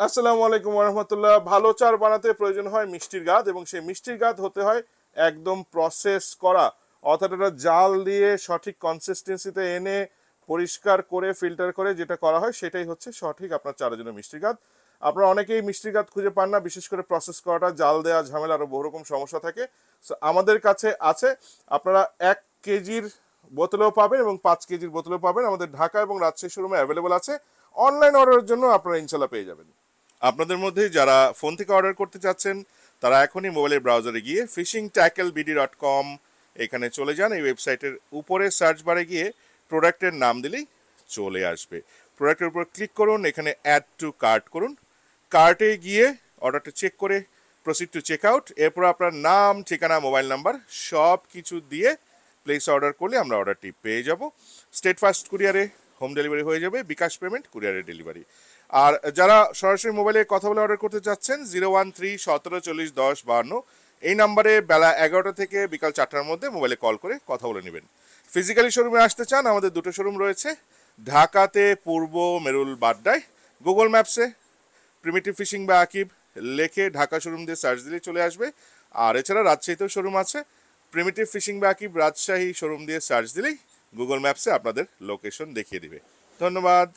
আসসালামু আলাইকুম রহমতুল্লাহ। ভালো চার বানাতে প্রয়োজন হয় মিষ্টির গাদ, এবং সেই মিষ্টির গাদ হতে হয় একদম প্রসেস করা, অর্থাৎ এটা জাল দিয়ে সঠিক কনসিস্টেন্সিতে এনে পরিষ্কার করে ফিল্টার করে যেটা করা হয় সেটাই হচ্ছে সঠিক আপনার চারের জন্য মিষ্টির গাদ। আপনারা অনেকেই মিষ্টির গাদ খুঁজে পান না, বিশেষ করে প্রসেস করাটা, জাল দেওয়া, ঝামেলা, আরও বহু রকম সমস্যা থাকে। সো আমাদের কাছে আছে। আপনারা 1 কেজির বোতলেও পাবেন এবং 5 কেজির বোতলেও পাবেন। আমাদের ঢাকা এবং রাজশাহী শোরুমে অ্যাভেলেবল আছে। অনলাইন অর্ডারের জন্য আপনারা ইনশাল্লাহ পেয়ে যাবেন। আপনাদের মধ্যে যারা ফোন থেকে অর্ডার করতে চাচ্ছেন তারা এখনই মোবাইলের ব্রাউজারে গিয়ে fishingtackleBD.com এখানে চলে যান। এই ওয়েবসাইটের উপরে সার্চ বারে গিয়ে প্রোডাক্টের নাম দিলেই চলে আসবে। প্রোডাক্টের উপর ক্লিক করুন, এখানে অ্যাড টু কার্ট করুন। কার্টে গিয়ে অর্ডারটা চেক করে প্রসিড টু চেক আউট। এরপর আপনার নাম, ঠিকানা, মোবাইল নাম্বার সব কিছু দিয়ে প্লেস অর্ডার করলে আমরা অর্ডারটি পেয়ে যাব। স্টেট ফাস্ট কুরিয়ারে হোম ডেলিভারি হয়ে যাবে, বিকাশ পেমেন্ট, কুরিয়ারের ডেলিভারি। আর যারা সরাসরি মোবাইলে কথা বলে অর্ডার করতে চাচ্ছেন 013-1740-10-52 এই নাম্বারে বেলা 11টা থেকে বিকাল 4টার মধ্যে মোবাইলে কল করে কথা বলে নেবেন। ফিজিক্যালি শোরুমে আসতে চান, আমাদের দুটো শোরুম রয়েছে, ঢাকাতে পূর্ব মেরুল বাড্ডায়। গুগল ম্যাপসে প্রিমিটিভ ফিশিং বা আকিব লেখে ঢাকা শোরুম দিয়ে সার্চ দিলে চলে আসবে। আর এছাড়া রাজশাহীতেও শোরুম আছে, প্রিমিটিভ ফিশিং বা আকিব রাজশাহী শোরুম দিয়ে সার্চ দিলেই গুগল ম্যাপসে আপনাদের লোকেশন দেখিয়ে দিবে। ধন্যবাদ।